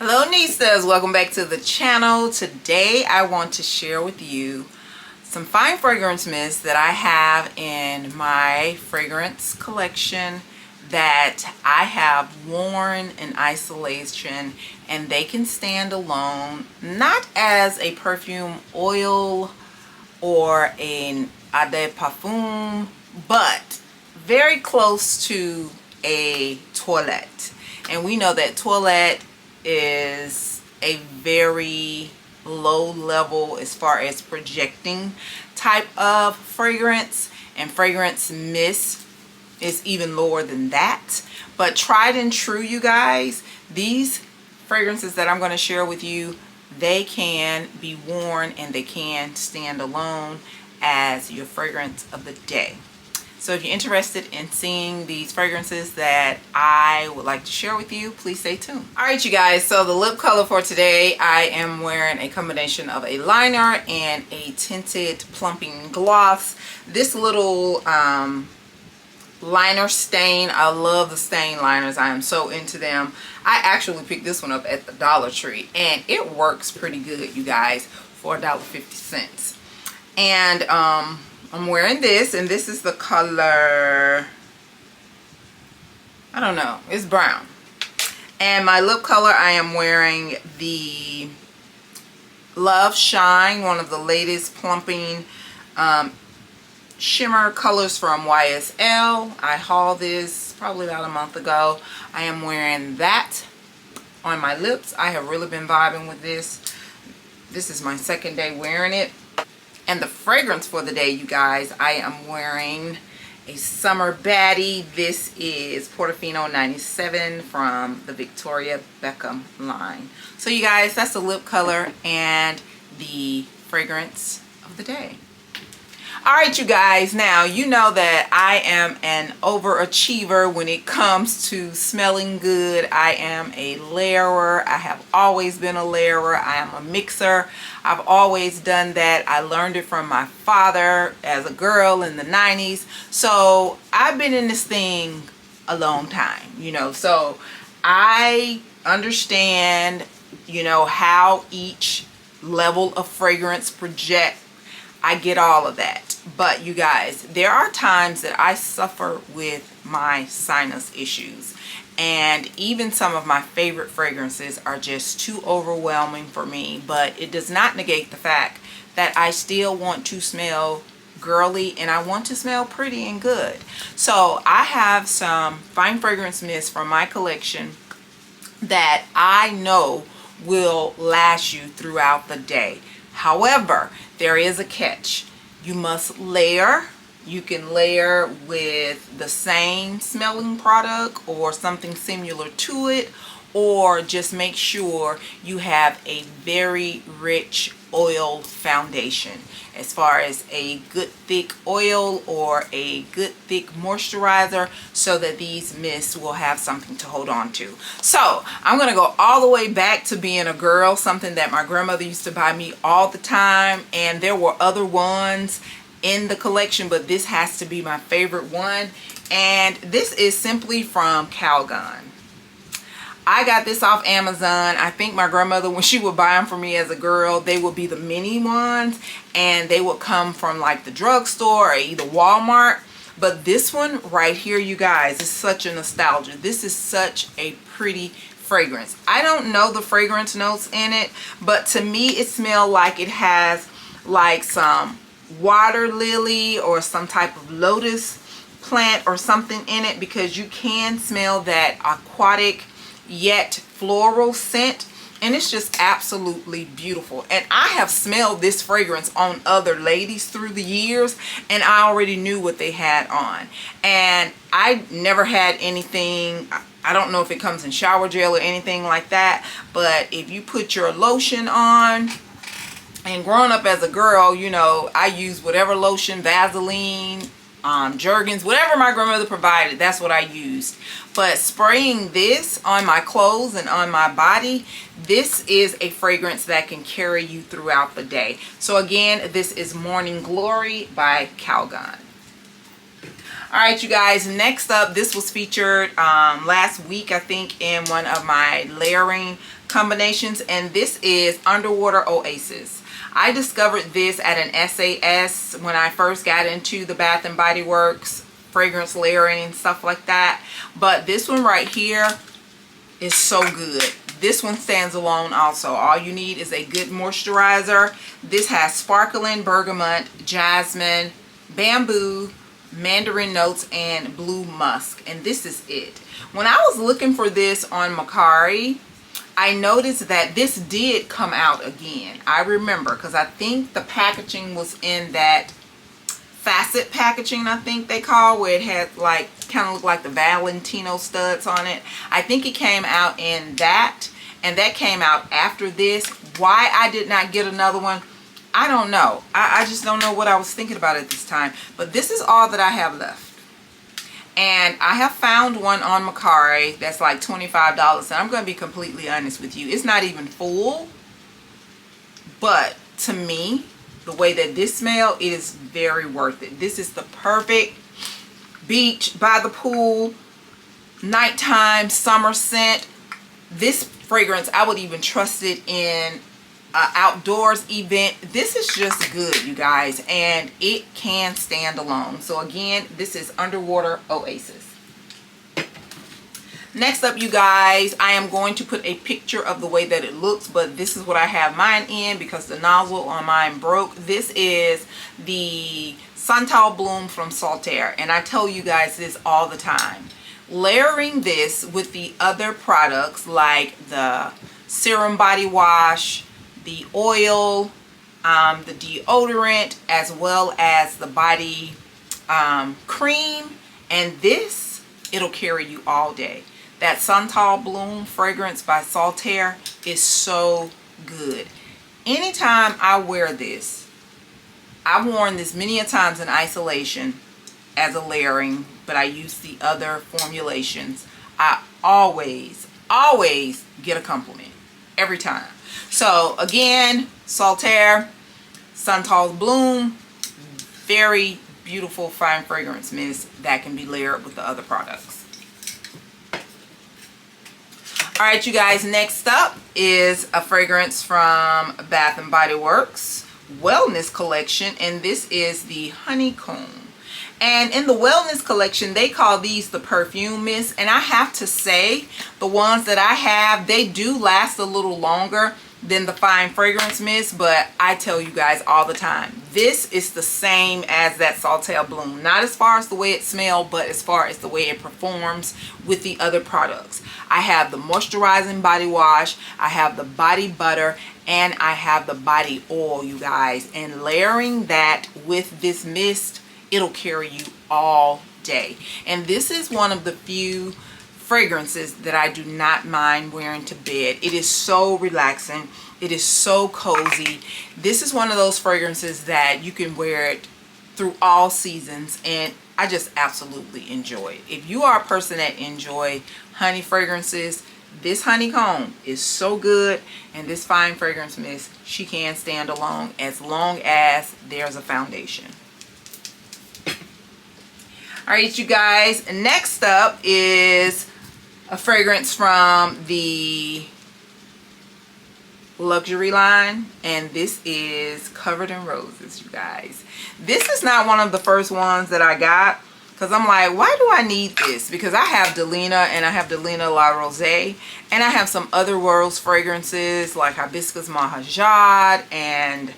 Hello Nistas, welcome back to the channel. Today I want to share with you some fine fragrance mists that I have in my fragrance collection that I have worn in isolation, and they can stand alone, not as a perfume oil or an eau de parfum, but very close to a toilette. And we know that toilette is a very low level as far as projecting type of fragrance, and fragrance mist is even lower than that. But tried and true, you guys, these fragrances that I'm going to share with you, they can be worn and they can stand alone as your fragrance of the day. So if you're interested in seeing these fragrances that I would like to share with you, please stay tuned. Alright you guys, so the lip color for today, I am wearing a combination of a liner and a tinted plumping gloss. This little liner stain, I love the stain liners. I am so into them. I actually picked this one up at the Dollar Tree and it works pretty good, you guys, for $1.50. And I'm wearing this, and this is the color, I don't know, it's brown. And my lip color, I am wearing the Love Shine, one of the latest plumping shimmer colors from YSL. I hauled this probably about a month ago. I am wearing that on my lips. I have really been vibing with this. This is my second day wearing it. And the fragrance for the day, you guys, I am wearing a Summer Baddie. This is Portofino 97 from the Victoria Beckham line. So you guys, that's the lip color and the fragrance of the day. Alright you guys, now you know that I am an overachiever when it comes to smelling good. I am a layerer. I have always been a layerer. I am a mixer. I've always done that. I learned it from my father as a girl in the 90s. So I've been in this thing a long time, you know. So I understand, you know, how each level of fragrance project. I get all of that. But you guys, there are times that I suffer with my sinus issues, and even some of my favorite fragrances are just too overwhelming for me. But it does not negate the fact that I still want to smell girly and I want to smell pretty and good. So I have some fine fragrance mists from my collection that I know will last you throughout the day. However, there is a catch. You must layer. You can layer with the same smelling product or something similar to it, or just make sure you have a very rich oil foundation, as far as a good thick oil or a good thick moisturizer, so that these mists will have something to hold on to. So I'm gonna go all the way back to being a girl, something that my grandmother used to buy me all the time, and there were other ones in the collection, but this has to be my favorite one. And this is simply from Calgon. I got this off Amazon. I think my grandmother, when she would buy them for me as a girl, they would be the mini ones, and they would come from like the drugstore or either Walmart. But this one right here, you guys, is such a nostalgia. This is such a pretty fragrance. I don't know the fragrance notes in it, but to me it smells like it has like some water lily or some type of lotus plant or something in it, because you can smell that aquatic yet floral scent, and it's just absolutely beautiful. And I have smelled this fragrance on other ladies through the years, and I already knew what they had on, and I never had anything. I don't know if it comes in shower gel or anything like that, but if you put your lotion on, and growing up as a girl, you know, I used whatever lotion, Vaseline, Jergens, whatever my grandmother provided, that's what I used. But spraying this on my clothes and on my body, this is a fragrance that can carry you throughout the day. So again, this is Morning Glory by Calgon. All right, you guys, next up, this was featured last week, I think, in one of my layering combinations, and this is Underwater Oasis. I discovered this at an SAS when I first got into the Bath and Body Works fragrance layering and stuff like that. But this one right here is so good. This one stands alone also. All you need is a good moisturizer. This has sparkling bergamot, jasmine, bamboo, mandarin notes, and blue musk, and this is it. When I was looking for this on Mercari, I noticed that this did come out again. I remember, because I think the packaging was in that facet packaging, I think they call, where it had like kind of looked like the Valentino studs on it. I think it came out in that, and that came out after this. Why I did not get another one, I don't know. I just don't know what I was thinking about at this time. But this is all that I have left. And I have found one on Mercari that's like $25. And I'm going to be completely honest with you. It's not even full. But to me, the way that this smells, it is very worth it. This is the perfect beach, by the pool, nighttime, summer scent. This fragrance, I would even trust it in outdoors event. This is just good, you guys, and it can stand alone. So again, this is Underwater Oasis. Next up, you guys, I am going to put a picture of the way that it looks, but this is what I have mine in because the nozzle on mine broke. This is the Santal Bloom from Saltaire, and I tell you guys this all the time. Layering this with the other products like the serum body wash, the oil, the deodorant, as well as the body cream, and this, it'll carry you all day. That Santal Bloom fragrance by Saltaire is so good. Anytime I wear this, I've worn this many a times in isolation as a layering, but I use the other formulations. I always get a compliment every time. So again, Saltaire, Santal Bloom, very beautiful fine fragrance mist that can be layered with the other products. Alright, you guys, next up is a fragrance from Bath and Body Works Wellness Collection, and this is the Honeycomb. And in the Wellness Collection, they call these the perfume mists, and I have to say, the ones that I have, they do last a little longer than the fine fragrance mist, but I tell you guys all the time, this is the same as that Santal Bloom. Not as far as the way it smells, but as far as the way it performs with the other products. I have the moisturizing body wash, I have the body butter, and I have the body oil, you guys. And layering that with this mist, it'll carry you all day. And this is one of the few fragrances that I do not mind wearing to bed. It is so relaxing. It is so cozy. This is one of those fragrances that you can wear it through all seasons, and I just absolutely enjoy it. If you are a person that enjoy honey fragrances, this Honeycomb is so good, and this fine fragrance mist, she can stand alone as long as there's a foundation. Alright, you guys, next up is a fragrance from the luxury line, and this is Covered in Roses, you guys. This is not one of the first ones that I got, because I'm like, why do I need this? Because I have Delina, and I have Delina La Rose, and I have some other rose fragrances like Hibiscus Mahajad, and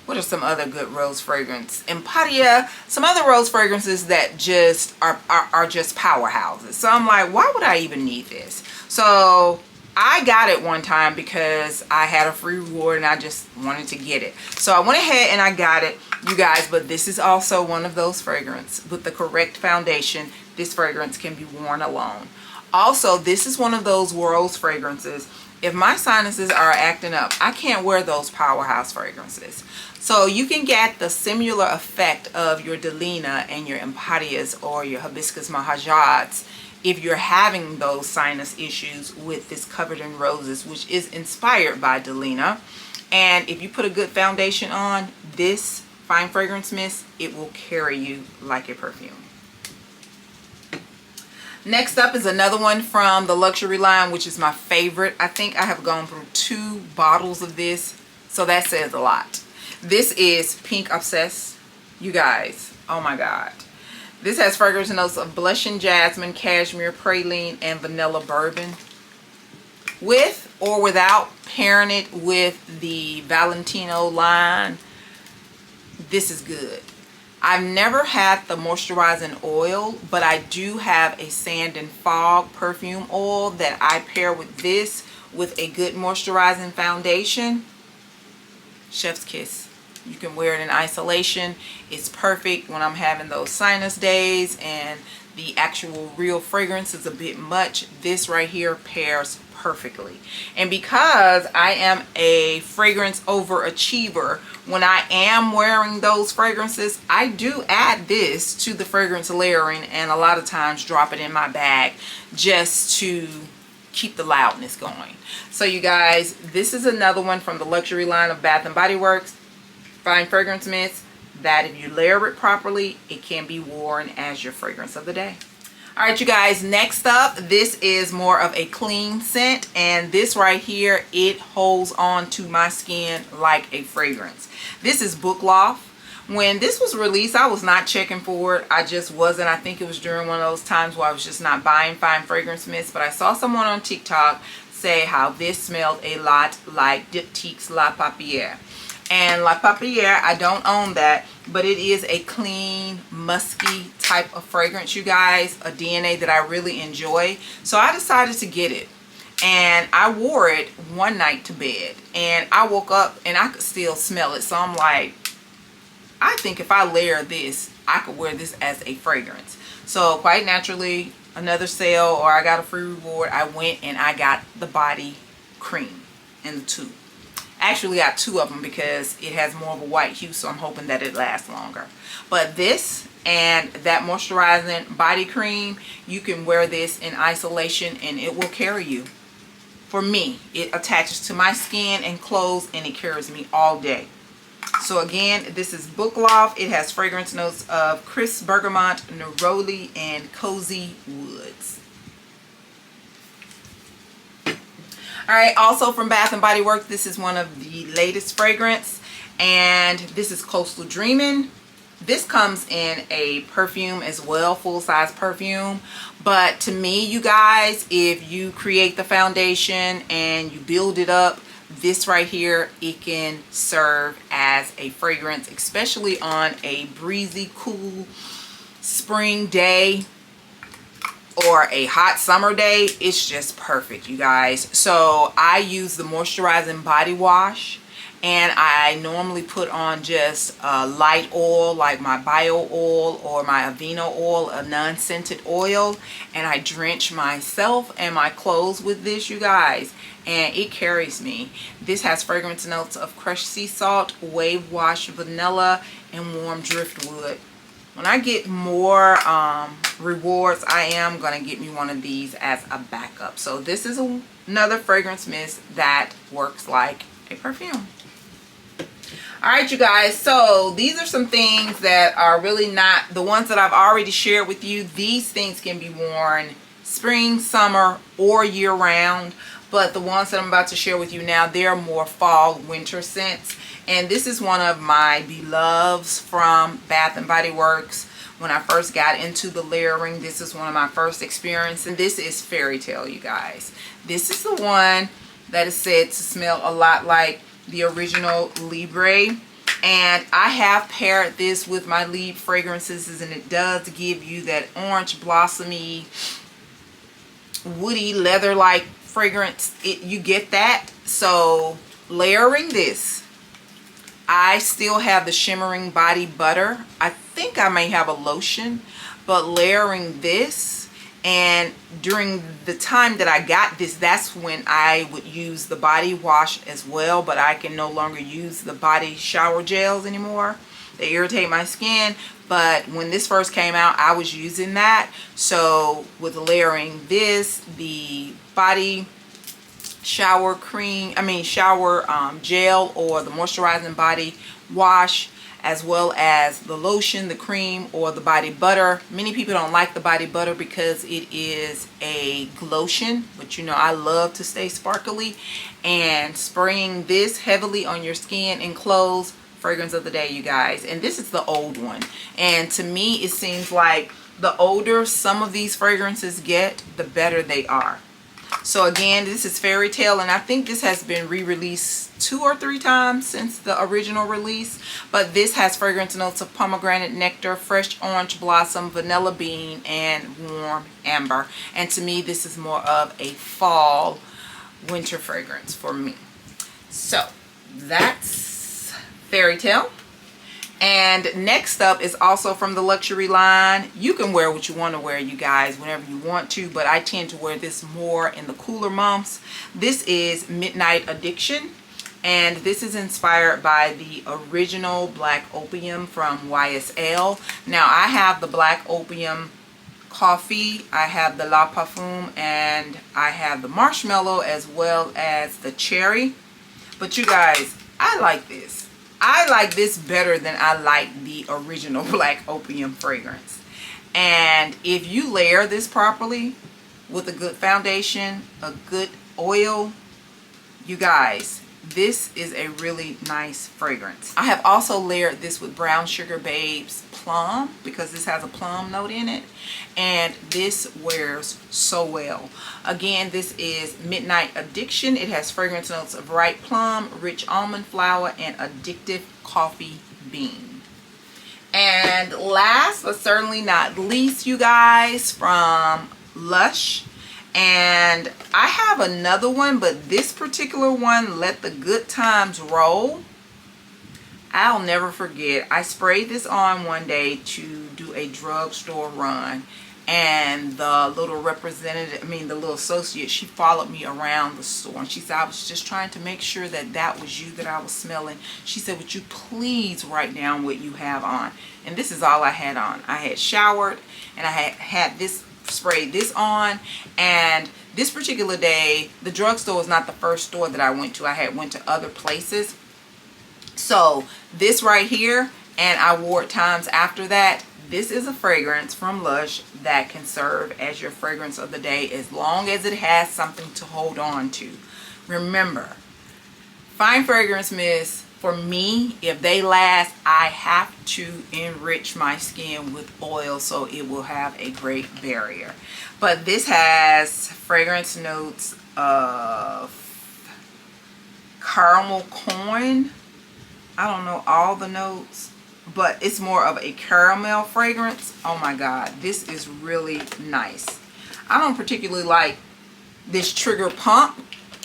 what are some other good rose fragrance? Empatia, some other rose fragrances that just are just powerhouses. So I'm like, why would I even need this? So I got it one time because I had a free reward and I just wanted to get it. So I went ahead and I got it, you guys. But this is also one of those fragrances. With the correct foundation, this fragrance can be worn alone. Also, this is one of those rose fragrances. If my sinuses are acting up, I can't wear those powerhouse fragrances. So you can get the similar effect of your Delina and your Empatias or your Hibiscus Mahajads if you're having those sinus issues with this Covered in Roses, which is inspired by Delina. And if you put a good foundation on, this fine fragrance mist, it will carry you like a perfume. Next up is another one from the luxury line, which is my favorite. I think I have gone through 2 bottles of this, so that says a lot. This is Pink Obsessed. You guys, oh my god. This has fragrance notes of blushing jasmine, cashmere, praline, and vanilla bourbon. With or without pairing it with the Valentino line, this is good. I've never had the moisturizing oil, but I do have a sand and fog perfume oil that I pair with this with a good moisturizing foundation. Chef's kiss. You can wear it in isolation. It's perfect when I'm having those sinus days and the actual real fragrance is a bit much. This right here pairs perfectly. And because I am a fragrance overachiever, when I am wearing those fragrances, I do add this to the fragrance layering and a lot of times drop it in my bag just to keep the loudness going. So you guys, this is another one from the luxury line of Bath & Body Works. Fine fragrance mist that if you layer it properly, it can be worn as your fragrance of the day. All right, you guys, next up, this is more of a clean scent, and this right here, it holds on to my skin like a fragrance. This is Loft. When this was released, I was not checking for it. I just wasn't. I think it was during one of those times where I was just not buying fine fragrance mist, but I saw someone on TikTok say how this smelled a lot like Diptyque's La Paupière. And La Paupière, I don't own that, but it is a clean, musky type of fragrance, you guys. A DNA that I really enjoy. So I decided to get it. And I wore it one night to bed. And I woke up and I could still smell it. So I'm like, I think if I layer this, I could wear this as a fragrance. So quite naturally, another sale or I got a free reward, I went and I got the body cream in the tube. Actually got 2 of them because it has more of a white hue, so I'm hoping that it lasts longer. But this and that moisturizing body cream, you can wear this in isolation and it will carry you. For me, it attaches to my skin and clothes and it carries me all day. So again, this is Loft. It has fragrance notes of crisp bergamot, neroli, and cozy woods. Alright, also from Bath & Body Works, this is one of the latest fragrance, and this is Coastal Dreamin'. This comes in a perfume as well, full-size perfume, but to me, you guys, if you create the foundation and you build it up, this right here, it can serve as a fragrance, especially on a breezy, cool spring day or a hot summer day. It's just perfect, you guys. So I use the moisturizing body wash, and I normally put on just a light oil like my bio oil or my Aveeno oil, a non-scented oil, and I drench myself and my clothes with this, you guys, and it carries me. This has fragrance notes of crushed sea salt, wave wash vanilla, and warm driftwood. When I get more rewards, I am going to get me one of these as a backup. So this is another fragrance mist that works like a perfume. Alright, you guys, so these are some things that are really not the ones that I've already shared with you. These things can be worn spring, summer, or year round. But the ones that I'm about to share with you now, they're more fall, winter scents. And this is one of my beloveds from Bath & Body Works. When I first got into the layering, this is one of my first experiences. And this is Fairy Tale, you guys. This is the one that is said to smell a lot like the original Libre. And I have paired this with my Libre fragrances, and it does give you that orange blossomy, woody, leather-like fragrance. You get that. So layering this, I still have the shimmering body butter. I think I may have a lotion, but layering this, and during the time that I got this, that's when I would use the body wash as well, but I can no longer use the body shower gels anymore. They irritate my skin. But when this first came out, I was using that. So with layering this, the body shower cream, shower gel, or the moisturizing body wash, as well as the lotion, the cream, or the body butter. Many people don't like the body butter because it is a glotion, but you know I love to stay sparkly. And spraying this heavily on your skin and clothes, fragrance of the day, you guys. And this is the old one, and to me it seems like the older some of these fragrances get, the better they are. So again, this is Fairy Tale, and I think this has been re-released 2 or 3 times since the original release. But this has fragrance notes of pomegranate nectar, fresh orange blossom, vanilla bean, and warm amber. And to me, this is more of a fall winter fragrance for me. So that's Fairy Tale. And next up is also from the luxury line. You can wear what you want to wear, you guys, whenever you want to, but I tend to wear this more in the cooler months. This is Midnight Addiction, and this is inspired by the original Black Opium from YSL. Now I have the Black Opium coffee, I have the La Parfum, and I have the marshmallow as well as the cherry. But you guys, I like this. I like this better than I like the original Black Opium fragrance. And if you layer this properly with a good foundation, a good oil, you guys, this is a really nice fragrance. I have also layered this with Brown Sugar Babe's Plum because this has a plum note in it, and this wears so well. Again, this is Midnight Addiction. It has fragrance notes of ripe plum, rich almond flour, and addictive coffee bean. And last but certainly not least, you guys, from Lush. And I have another one, but this particular one, Let the Good Times Roll. I'll never forget. I sprayed this on one day to do a drugstore run, and the little representative, the little associate, she followed me around the store, and she said, I was just trying to make sure that that was you that I was smelling. She said, would you please write down what you have on? And this is all I had on. I had showered, and I had this, sprayed this on. And this particular day, the drugstore was not the first store that I went to. I had went to other places. So this right here, and I wore it times after that. This is a fragrance from Lush that can serve as your fragrance of the day as long as it has something to hold on to. Remember, fine fragrance mists, for me, if they last, I have to enrich my skin with oil so it will have a great barrier. But this has fragrance notes of caramel corn. I don't know all the notes, but it's more of a caramel fragrance. Oh my God, this is really nice. I don't particularly like this trigger pump,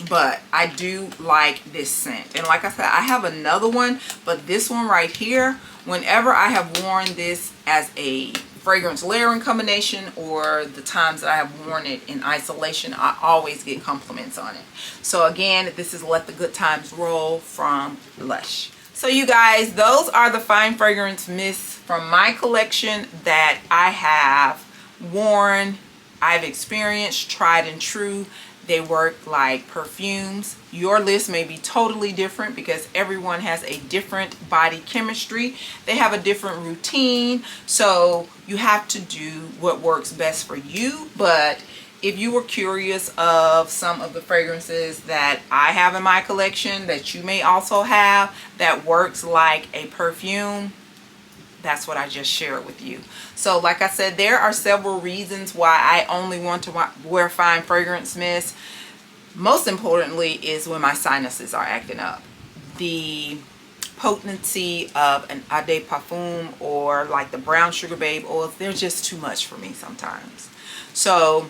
but I do like this scent. And like I said, I have another one, but this one right here, whenever I have worn this as a fragrance layering combination or the times that I have worn it in isolation, I always get compliments on it. So again, this is Let the Good Times Roll from Lush. So you guys, those are the fine fragrance mists from my collection that I have worn, I've experienced, tried and true. They work like perfumes. Your list may be totally different because everyone has a different body chemistry. They have a different routine. So you have to do what works best for you. But if you were curious of some of the fragrances that I have in my collection that you may also have that works like a perfume, that's what I just shared with you. So like I said, there are several reasons why I only want to wear fine fragrance mist. Most importantly is when my sinuses are acting up. The potency of an Eau de Parfum or like the Brown Sugar Babe oils, they're just too much for me sometimes. So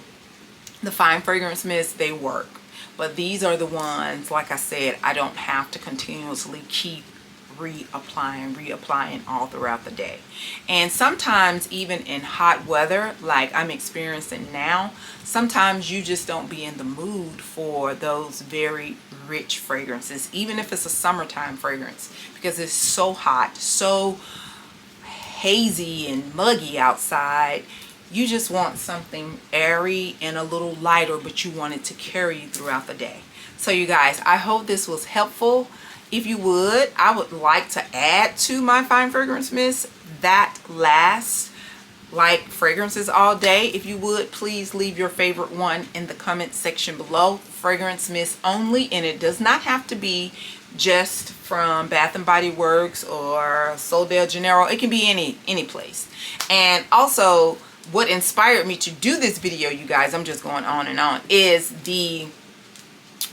the fine fragrance mists, they work. But these are the ones, like I said, I don't have to continuously keep reapplying all throughout the day. And sometimes even in hot weather like I'm experiencing now, sometimes you just don't be in the mood for those very rich fragrances, even if it's a summertime fragrance, because it's so hot, so hazy and muggy outside. You just want something airy and a little lighter, but you want it to carry you throughout the day. So you guys, I hope this was helpful. if you would, I would like to add to my fine fragrance mist that lasts like fragrances all day. If you would, please leave your favorite one in the comment section below. Fragrance mist only, and it does not have to be just from Bath and Body Works or Sol de Janeiro. It can be any place. And also, what inspired me to do this video, you guys, I'm just going on and on, is the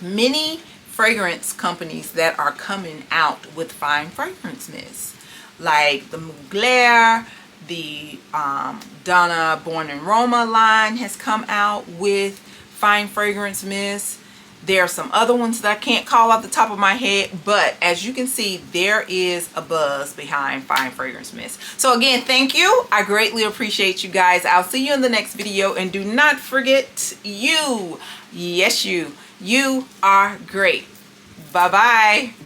many fragrance companies that are coming out with fine fragrance mists, like the Mugler, the Donna Born in Roma line has come out with fine fragrance mists. There are some other ones that I can't call off the top of my head, but as you can see, there is a buzz behind fine fragrance mist. So again, thank you. I greatly appreciate you guys. I'll see you in the next video, and do not forget, you, yes, you are great. Bye-bye.